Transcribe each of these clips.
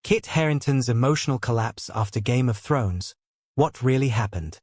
Kit Harington's emotional collapse after Game of Thrones. What really happened?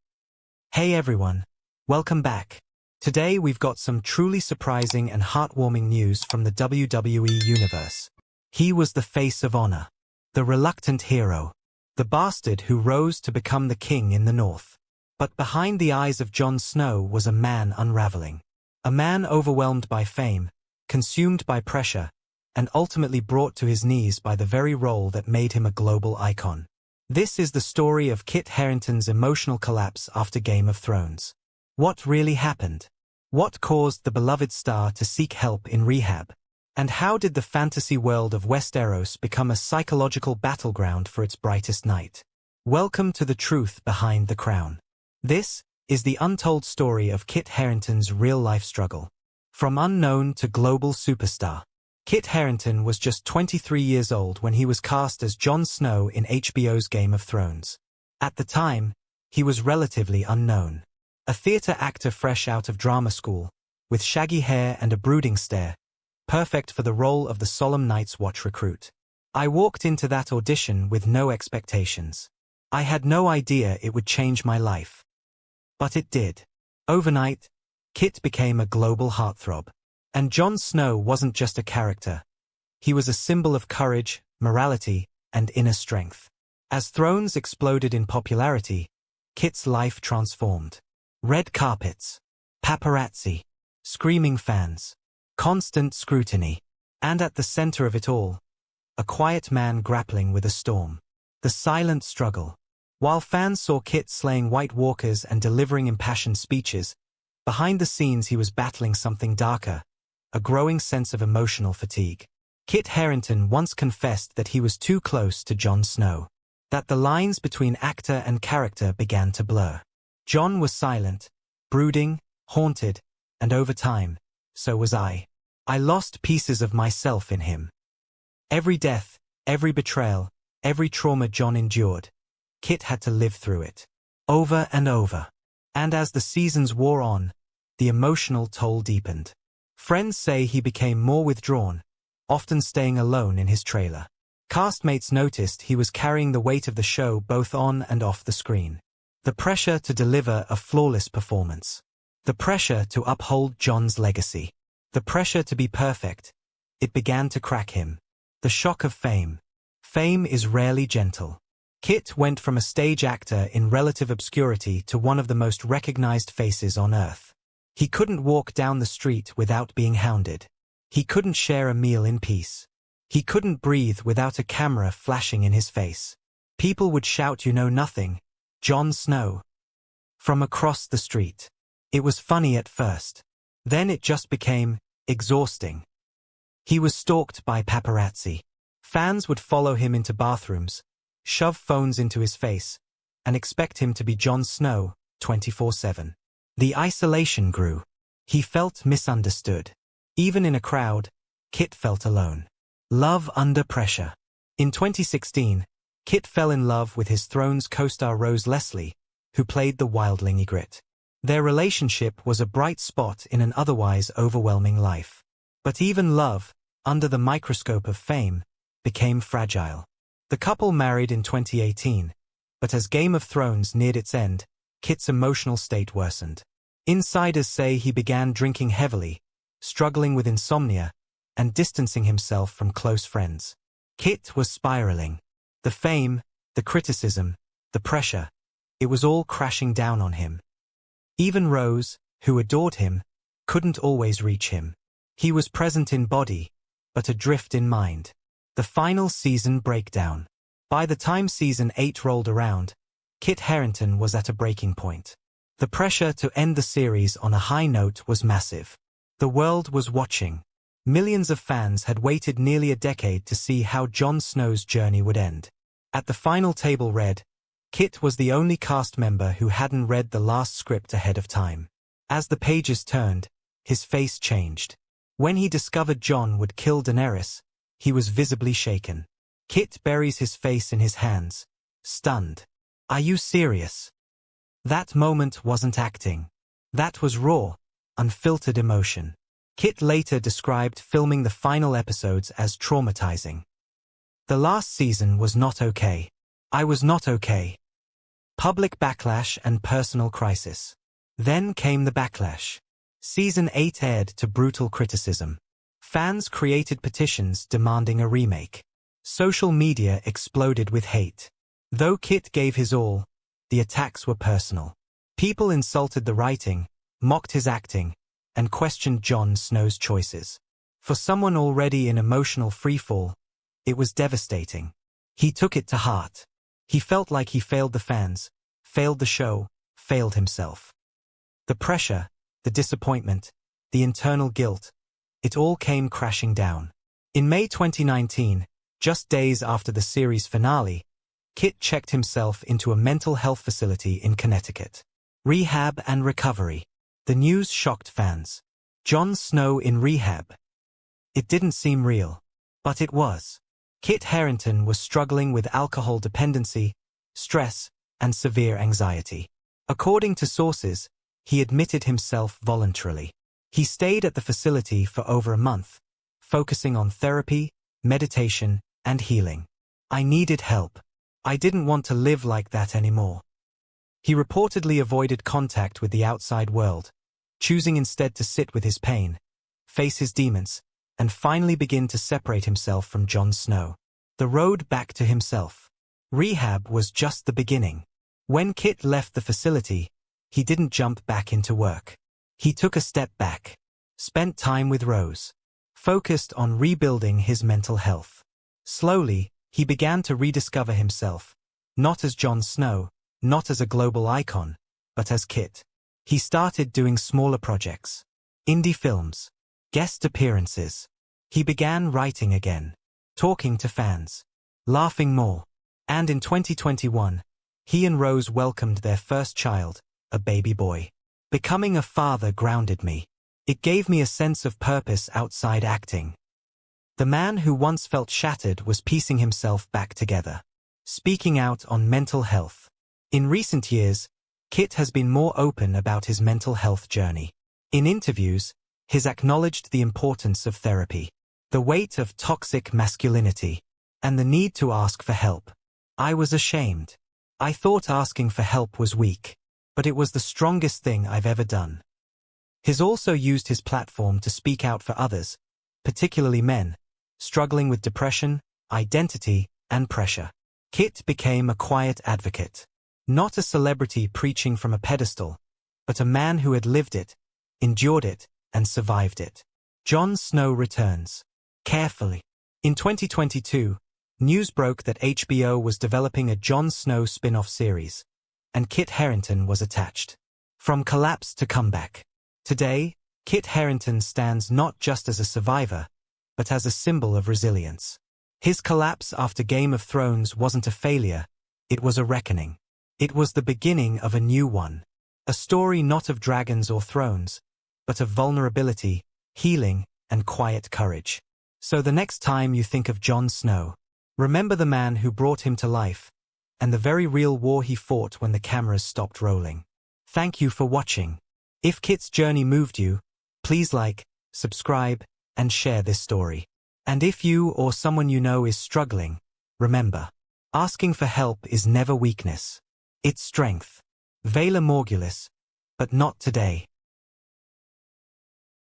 Hey everyone, welcome back. Today we've got some truly surprising and heartwarming news from the WWE Universe. He was the face of honor, the reluctant hero, the bastard who rose to become the king in the North. But behind the eyes of Jon Snow was a man unraveling. A man overwhelmed by fame, consumed by pressure, and ultimately brought to his knees by the very role that made him a global icon. This is the story of Kit Harington's emotional collapse after Game of Thrones. What really happened? What caused the beloved star to seek help in rehab? And how did the fantasy world of Westeros become a psychological battleground for its brightest night? Welcome to the truth behind the crown. This is the untold story of Kit Harington's real-life struggle. From unknown to global superstar. Kit Harington was just 23 years old when he was cast as Jon Snow in HBO's Game of Thrones. At the time, he was relatively unknown. A theater actor fresh out of drama school, with shaggy hair and a brooding stare, perfect for the role of the solemn Night's Watch recruit. I walked into that audition with no expectations. I had no idea it would change my life. But it did. Overnight, Kit became a global heartthrob. And Jon Snow wasn't just a character. He was a symbol of courage, morality, and inner strength. As Thrones exploded in popularity, Kit's life transformed. Red carpets, paparazzi, screaming fans, constant scrutiny, and at the center of it all, a quiet man grappling with a storm. The silent struggle. While fans saw Kit slaying White Walkers and delivering impassioned speeches, behind the scenes he was battling something darker. A growing sense of emotional fatigue. Kit Harington once confessed that he was too close to Jon Snow. That the lines between actor and character began to blur. Jon was silent, brooding, haunted, and over time, so was I. I lost pieces of myself in him. Every death, every betrayal, every trauma Jon endured, Kit had to live through it. Over and over. And as the seasons wore on, the emotional toll deepened. Friends say he became more withdrawn, often staying alone in his trailer. Castmates noticed he was carrying the weight of the show both on and off the screen. The pressure to deliver a flawless performance. The pressure to uphold Jon's legacy. The pressure to be perfect. It began to crack him. The shock of fame. Fame is rarely gentle. Kit went from a stage actor in relative obscurity to one of the most recognized faces on Earth. He couldn't walk down the street without being hounded. He couldn't share a meal in peace. He couldn't breathe without a camera flashing in his face. People would shout, "You know nothing, Jon Snow," from across the street. It was funny at first. Then it just became exhausting. He was stalked by paparazzi. Fans would follow him into bathrooms, shove phones into his face, and expect him to be Jon Snow 24/7. The isolation grew. He felt misunderstood. Even in a crowd, Kit felt alone. Love under pressure. In 2016, Kit fell in love with his Thrones co-star Rose Leslie, who played the wildling Ygritte. Their relationship was a bright spot in an otherwise overwhelming life. But even love, under the microscope of fame, became fragile. The couple married in 2018, but as Game of Thrones neared its end, Kit's emotional state worsened. Insiders say he began drinking heavily, struggling with insomnia, and distancing himself from close friends. Kit was spiraling. The fame, the criticism, the pressure, it was all crashing down on him. Even Rose, who adored him, couldn't always reach him. He was present in body, but adrift in mind. The final season breakdown. By the time season 8 rolled around, Kit Harington was at a breaking point. The pressure to end the series on a high note was massive. The world was watching. Millions of fans had waited nearly a decade to see how Jon Snow's journey would end. At the final table read, Kit was the only cast member who hadn't read the last script ahead of time. As the pages turned, his face changed. When he discovered Jon would kill Daenerys, he was visibly shaken. Kit buries his face in his hands, stunned. "Are you serious?" That moment wasn't acting. That was raw, unfiltered emotion. Kit later described filming the final episodes as traumatizing. The last season was not okay. I was not okay. Public backlash and personal crisis. Then came the backlash. Season 8 aired to brutal criticism. Fans created petitions demanding a remake. Social media exploded with hate. Though Kit gave his all, the attacks were personal. People insulted the writing, mocked his acting, and questioned Jon Snow's choices. For someone already in emotional freefall, it was devastating. He took it to heart. He felt like he failed the fans, failed the show, failed himself. The pressure, the disappointment, the internal guilt, it all came crashing down. In May 2019, just days after the series finale, Kit checked himself into a mental health facility in Connecticut. Rehab and recovery. The news shocked fans. Jon Snow in rehab. It didn't seem real, but it was. Kit Harington was struggling with alcohol dependency, stress, and severe anxiety. According to sources, he admitted himself voluntarily. He stayed at the facility for over a month, focusing on therapy, meditation, and healing. I needed help. I didn't want to live like that anymore. He reportedly avoided contact with the outside world, choosing instead to sit with his pain, face his demons, and finally begin to separate himself from Jon Snow. The road back to himself. Rehab was just the beginning. When Kit left the facility, he didn't jump back into work. He took a step back, spent time with Rose, focused on rebuilding his mental health. Slowly, he began to rediscover himself, not as Jon Snow, not as a global icon, but as Kit. He started doing smaller projects, indie films, guest appearances. He began writing again, talking to fans, laughing more. And in 2021, he and Rose welcomed their first child, a baby boy. Becoming a father grounded me. It gave me a sense of purpose outside acting. The man who once felt shattered was piecing himself back together, speaking out on mental health. In recent years, Kit has been more open about his mental health journey. In interviews, he's acknowledged the importance of therapy, the weight of toxic masculinity, and the need to ask for help. I was ashamed. I thought asking for help was weak, but it was the strongest thing I've ever done. He's also used his platform to speak out for others, particularly men, struggling with depression, identity, and pressure. Kit became a quiet advocate. Not a celebrity preaching from a pedestal, but a man who had lived it, endured it, and survived it. Jon Snow returns. Carefully. In 2022, news broke that HBO was developing a Jon Snow spin-off series, and Kit Harington was attached. From collapse to comeback. Today, Kit Harington stands not just as a survivor, but as a symbol of resilience. His collapse after Game of Thrones wasn't a failure, it was a reckoning. It was the beginning of a new one. A story not of dragons or thrones, but of vulnerability, healing, and quiet courage. So the next time you think of Jon Snow, remember the man who brought him to life, and the very real war he fought when the cameras stopped rolling. Thank you for watching. If Kit's journey moved you, please like, subscribe, and share this story. And if you or someone you know is struggling, remember, asking for help is never weakness. It's strength. Vela Morgulis, but not today.